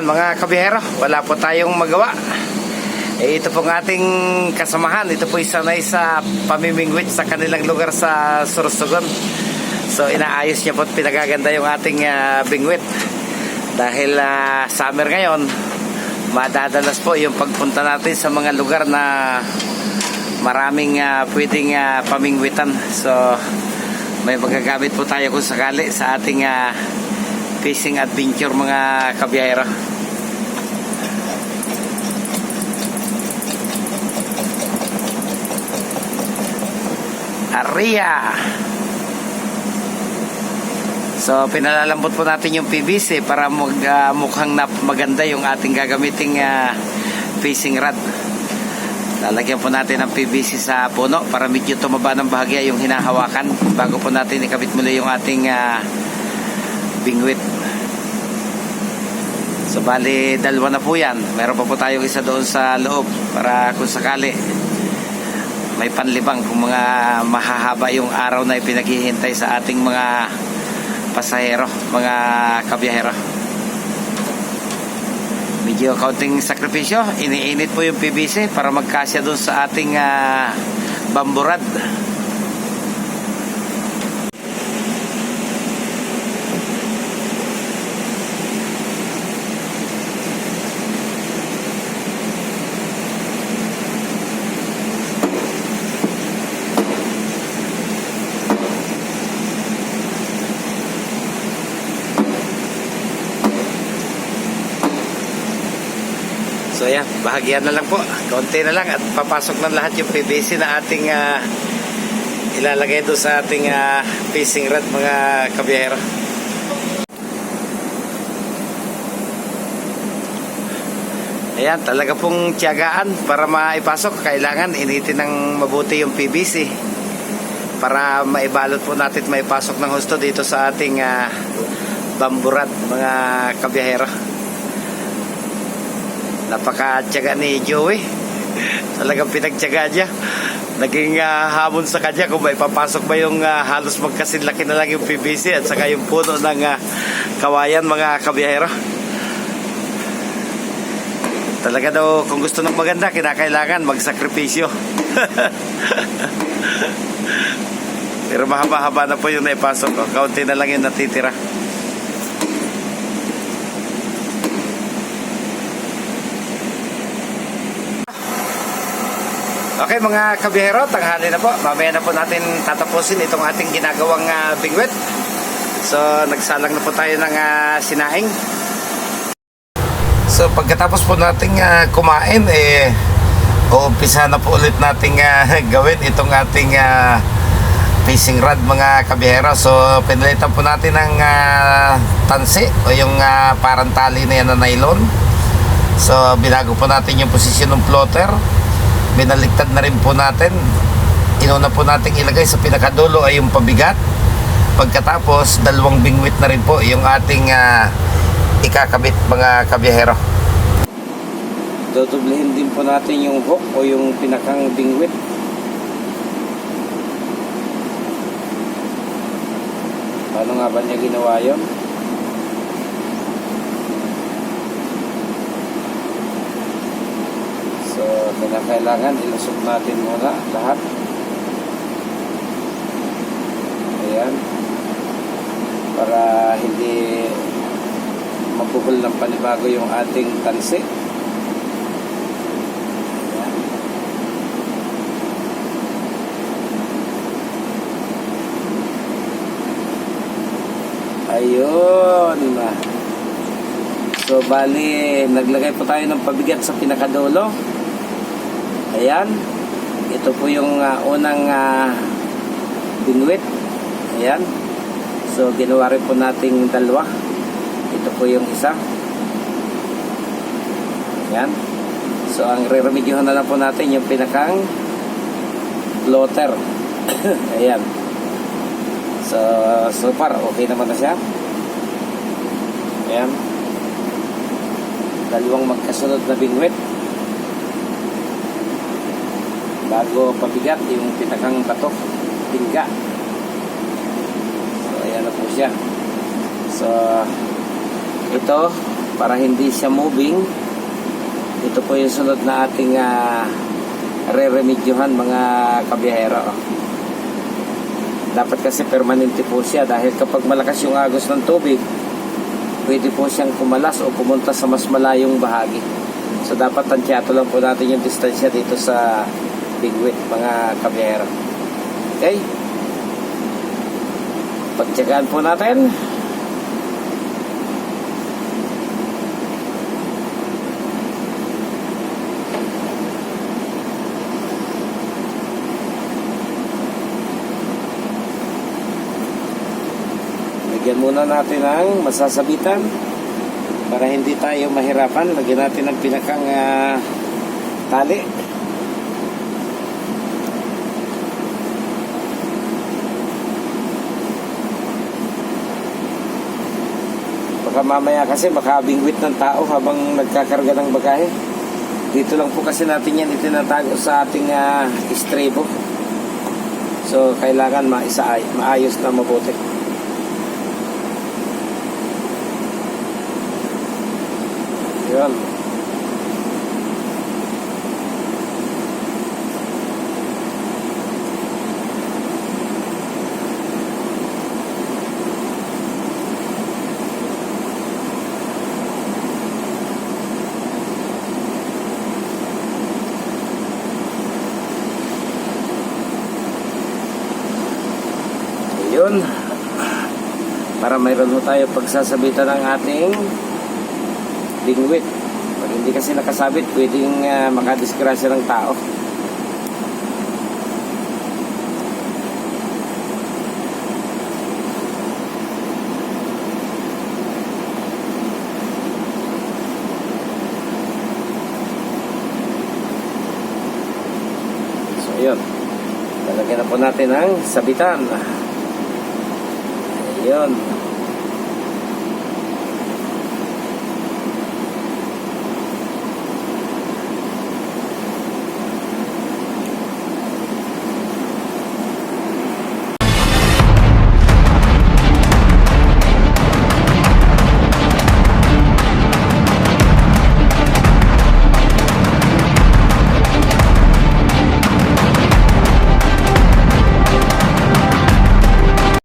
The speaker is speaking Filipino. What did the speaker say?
Ayan mga kabihero, wala po tayong magawa. Ito pong ating kasamahan. Ito po sanay sa pamimingwit sa kanilang lugar sa Sorsogon. So inaayos niya po at pinagaganda yung ating bingwit. Dahil summer ngayon, madadalas po yung pagpunta natin sa mga lugar na maraming pwedeng pamingwitan. So may magagamit po tayo kung sakali sa ating fishing adventure mga kabiyahero. Aria. So pinalalambot po natin yung PVC para mukhang maganda yung ating gagamiting fishing rod. Lalagyan po natin ng PVC sa puno para medyo tumaba ng bahagya yung hinahawakan bago po natin ikabit muli yung ating bingwit. So bali dalawa na po yan. Meron pa po tayong isa doon sa loob para kung sakali may panlibang kung mga mahahaba yung araw na ipinaghihintay sa ating mga pasahero, mga kabiyahero. Medyo kaunting sakripisyo, iniinit po yung PVC para magkasya doon sa ating bamburad. So yan, bahagyan na lang po. Konti na lang at papasok na lahat yung PVC na ating ilalagay doon sa ating fishing rod mga kabiyahero. Ayan, talaga pong tiyagaan para maipasok. Kailangan initin ng mabuti yung PVC para maibalot po natin maipasok ng husto dito sa ating bamburad mga kabiyahero. Napaka-tiyaga ni Joey. Talagang pinagtiyaga niya. Naging hamon sa kanya kung may papasok ba yung halos magkasinlaki na lang yung PVC at saka yung puno ng kawayan mga kabiyahero. Talaga daw kung gusto ng maganda kinakailangan magsakripisyo. Pero mahaba-haba na po yung naipasok. Kaunti na lang yung natitira. Okay mga kabiyahero, tanghali na po. Mamaya na po natin tatapusin itong ating ginagawang bingwit. So nagsalang na po tayo ng sinaing. So pagkatapos po nating kumain, uumpisa na po ulit nating gawin itong ating fishing rod mga kabiyahero. So pinalitan po natin ng tansi o yung parang tali na yan na nylon. So binago po natin yung posisyon ng floater. Binaliktad na rin po natin. Inuna po natin ilagay sa pinakadulo ay yung pabigat. Pagkatapos dalawang bingwit na rin po yung ating ikakabit mga kabiyahero. Dodoblehin din po natin yung hook o yung pinakang bingwit. Paano nga ba niya ginawa yun? So, kailangan ilusog natin muna lahat. Ayan. Para hindi mapupul ng panibago yung ating tansi. Ayan. Ayun. So, bali, naglagay po tayo ng pabigat sa pinakadulo. Ayan. Ito po yung unang bingwit. Ayan. So, ginawa rin po nating dalawa. Ito po yung isa. Ayan. So, ang re-remedyohan na lang po natin yung pinakang floater. Ayan. So far, okay naman na siya. Ayan. Dalawang magkasunod na bingwit. Bago pabigat yung pinakang batok, tingga. So, ayan na po siya. So, ito, para hindi siya moving. Ito po yung sunod na ating re-remedyohan mga kabiyahero. Dapat kasi permanente po siya dahil kapag malakas yung agos ng tubig, pwede po siyang kumalas o pumunta sa mas malayong bahagi. So dapat tansyato lang po natin yung distansya dito sa bingwit mga kabiyahero. Okay? Pagtsagaan po natin. Lagyan muna natin ang masasabitan para hindi tayo mahirapan. Lagyan natin ang pinakang tali. Baka mamaya kasi makabingwit ng tao habang nagkakarga ng bagahe. Dito lang po kasi natin yan itinatago sa ating estrebo. So kailangan maayos na mabuti. Yun. Yun. Para mayroon mo tayo pagsasabitan ng ating bingwit. Pag hindi kasi nakasabit, pwedeng makadisgrasya ng tao. So yun, lalagyan na po natin ang sabitan. Ayun.